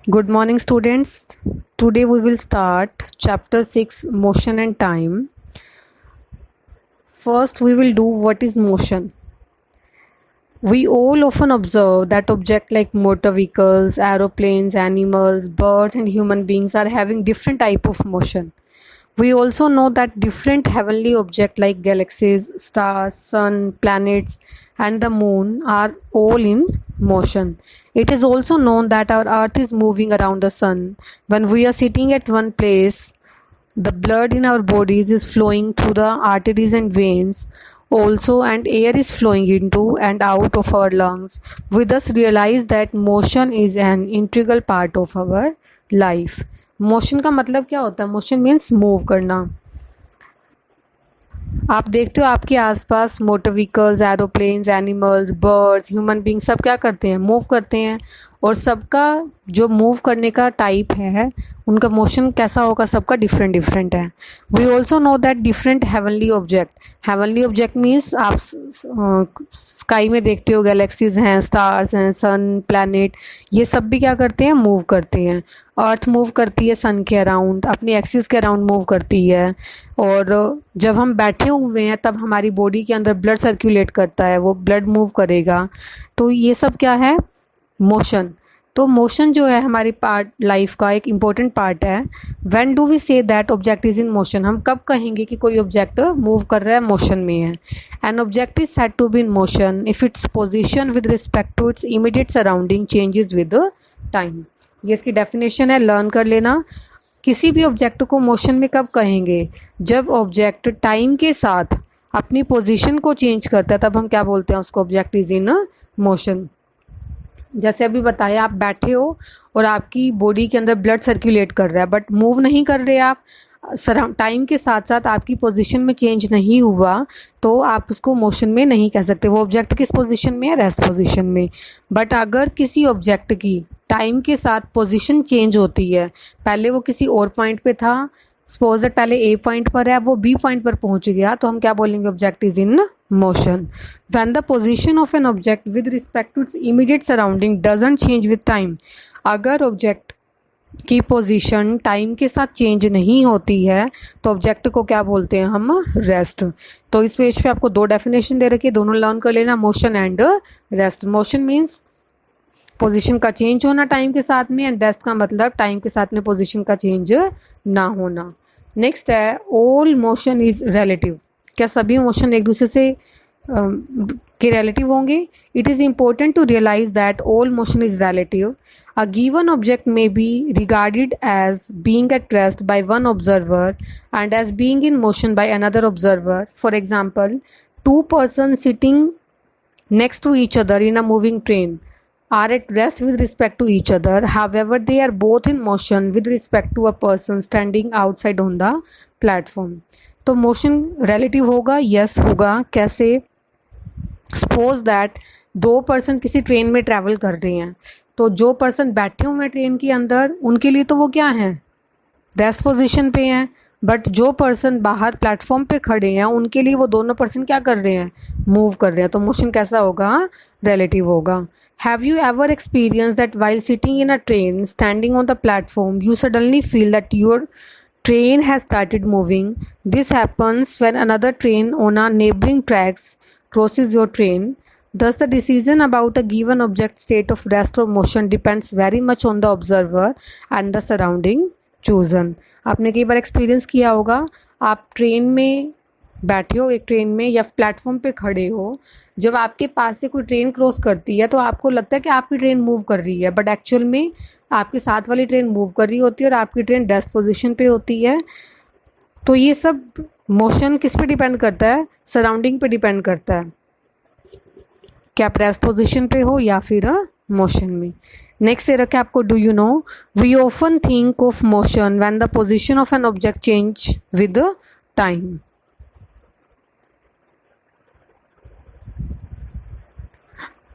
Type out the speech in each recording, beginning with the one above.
Good morning, students. Today we will start chapter 6 Motion and Time. First, we will do what is motion. We all often observe that objects like motor vehicles, aeroplanes, animals, birds, and human beings are having different type of motion. We also know that different heavenly objects like galaxies, stars, sun, planets, and the moon are all in motion. It is also known that our earth is moving around the sun. When we are sitting at one place, the blood in our bodies is flowing through the arteries and veins also, and air is flowing into and out of our lungs. We thus realize that motion is an integral part of our life. Motion का मतलब क्या होता है? Motion means move करना. आप देखते हो आपके आसपास motor vehicles, aeroplanes, animals, birds, human being सब क्या करते हैं? मूव करते हैं. और सबका जो मूव करने का टाइप है उनका मोशन कैसा होगा? सबका डिफरेंट डिफरेंट है. We also know that different heavenly object means आप स्काई में देखते हो गैलेक्सीज हैं, स्टार्स हैं, सन, प्लैनेट, ये सब भी क्या करते हैं? मूव करते हैं. अर्थ मूव करती है सन के अराउंड, अपनी एक्सिस के अराउंड मूव करती है. और जब हम बैठे हुए हैं तब हमारी बॉडी के अंदर ब्लड सर्कुलेट करता है, वो ब्लड मूव करेगा. तो ये सब क्या है? मोशन. तो मोशन जो है हमारी पार्ट लाइफ का एक इम्पोर्टेंट पार्ट है. When do we say that object is in motion? हम कब कहेंगे कि कोई ऑब्जेक्ट मूव कर रहा है, मोशन में है? An object is said to be in motion if its position with respect to its immediate surrounding changes with time. ये इसकी डेफिनेशन है, लर्न कर लेना. किसी भी ऑब्जेक्ट को मोशन में कब कहेंगे? जब ऑब्जेक्ट टाइम के साथ अपनी पोजीशन को चेंज करता है, तब हम क्या बोलते हैं? उसको ऑब्जेक्ट इज इन मोशन. जैसे अभी बताया, आप बैठे हो और आपकी बॉडी के अंदर ब्लड सर्कुलेट कर रहा है, बट मूव नहीं कर रहे आप. टाइम के साथ साथ आपकी पोजीशन में चेंज नहीं हुआ, तो आप उसको मोशन में नहीं कह सकते. वो ऑब्जेक्ट किस पोजीशन में है? रेस्ट पोजीशन में. बट अगर किसी ऑब्जेक्ट की टाइम के साथ पोजीशन चेंज होती है, पहले वो किसी और पॉइंट पे था, सपोज दैट पहले ए पॉइंट पर है, वो बी पॉइंट पर पहुंच गया, तो हम क्या बोलेंगे? Object is in motion. When the position of an object with respect to its immediate surrounding doesn't change with time. अगर ऑब्जेक्ट की पोजीशन टाइम के साथ चेंज नहीं होती है तो ऑब्जेक्ट को क्या बोलते हैं हम? रेस्ट. तो इस पेज पे आपको दो डेफिनेशन दे रखी है, दोनों लर्न कर लेना, motion and rest. Motion means position का चेंज होना टाइम के साथ में, एंड रेस्ट का मतलब टाइम के साथ में पोजीशन का चेंज ना होना. नेक्स्ट है ऑल मोशन इज रिलेटिव. क्या सभी मोशन एक दूसरे से के रिलेटिव होंगे? It is important to realize that all motion is relative. A given object may be regarded as being at rest by one observer and as being in motion by another observer. For example, two person sitting next to each other in a moving train are at rest with respect to each other. However, they are both in motion with respect to a person standing outside on the platform. तो motion relative होगा? Yes होगा. कैसे? Suppose that दो person किसी train में travel कर रहे हैं, तो जो पर्सन बैठे हुए हैं ट्रेन के अंदर, उनके लिए तो वो क्या है? रेस्ट पोजीशन पे हैं. बट जो पर्सन बाहर प्लेटफॉर्म पे खड़े हैं, उनके लिए वो दोनों पर्सन क्या कर रहे हैं? मूव कर रहे हैं. तो मोशन कैसा होगा? रिलेटिव होगा. Have you ever experience that while sitting in a train standing on the platform you suddenly feel that your train has started moving? This happens when another train on a neighboring tracks crosses your train. Thus, the decision about a given object's state of rest or motion depends very much on the observer and the surrounding chosen. आपने कई बार experience किया होगा, आप train में बैठे हो, एक train में या प्लेटफॉर्म पे खड़े हो, जब आपके पास से कोई ट्रेन क्रॉस करती है तो आपको लगता है कि आपकी ट्रेन मूव कर रही है, बट एक्चुअल में आपके साथ वाली ट्रेन मूव कर रही होती है और आपकी ट्रेन रेस्ट पोजीशन पे होती है. तो ये सब मोशन किस पे डिपेंड करता है? सराउंडिंग पे डिपेंड करता है कि आप रेस्ट पोजीशन पे हो या फिर मोशन में. नेक्स्ट ये रखे आपको, do you know we often think of motion when the position of an object change with time.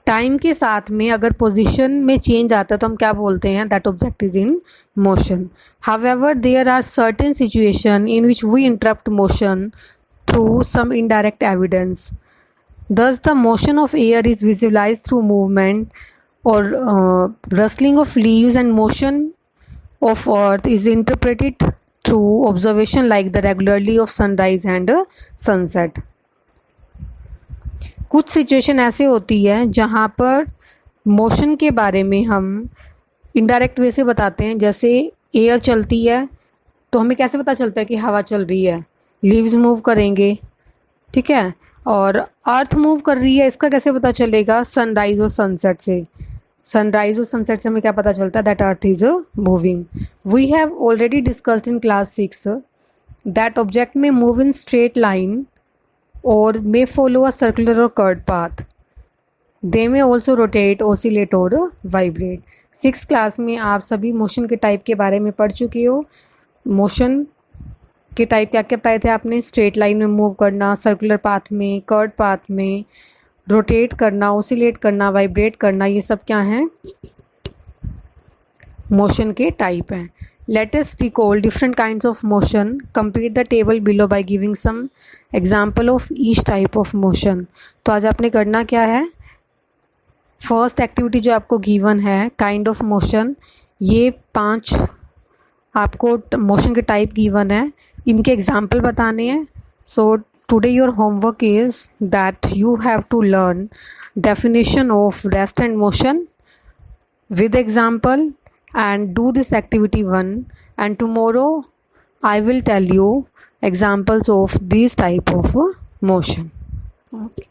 Time के साथ में अगर पोजीशन में चेंज आता है तो हम क्या बोलते हैं? That object is in motion. However, there are certain situation in which we interrupt motion through some indirect evidence. Thus, the motion of air is visualized through movement और rustling of leaves and motion of earth is interpreted through observation like the regularly of sunrise and sunset. कुछ situation ऐसे होती है जहाँ पर motion के बारे में हम इनडायरेक्ट वे से बताते हैं, जैसे एयर चलती है तो हमें कैसे पता चलता है कि हवा चल रही है, लीव्स मूव करेंगे, ठीक है, और अर्थ मूव कर रही है इसका कैसे पता चलेगा, सनराइज और सनसेट से। सनराइज और सनसेट से हमें क्या पता चलता है, that earth is moving. We have already discussed in class 6 that object may move in straight line or may follow a circular or curved path. They may also rotate, oscillate or vibrate. 6th class में आप सभी motion के type के बारे में पढ़ चुके हो। मोशन के टाइप क्या क्या पाए थे आपने, स्ट्रेट लाइन में मूव करना, सर्कुलर पाथ में, कर्व्ड पाथ में, रोटेट करना, ओसिलेट करना, वाइब्रेट करना, ये सब क्या हैं, मोशन के टाइप हैं। Let us recall different kinds of motion. Complete the table below by giving some example of each type of motion. तो आज आपने करना क्या है, फर्स्ट एक्टिविटी जो आपको गिवन है काइंड ऑफ मोशन, ये 5 आपको मोशन के टाइप गिवन है, इनके एग्जाम्पल बताने हैं। So today your homework is that you have to learn definition of rest and motion with example and do this activity 1, and tomorrow I will tell you examples of these type of motion. Okay.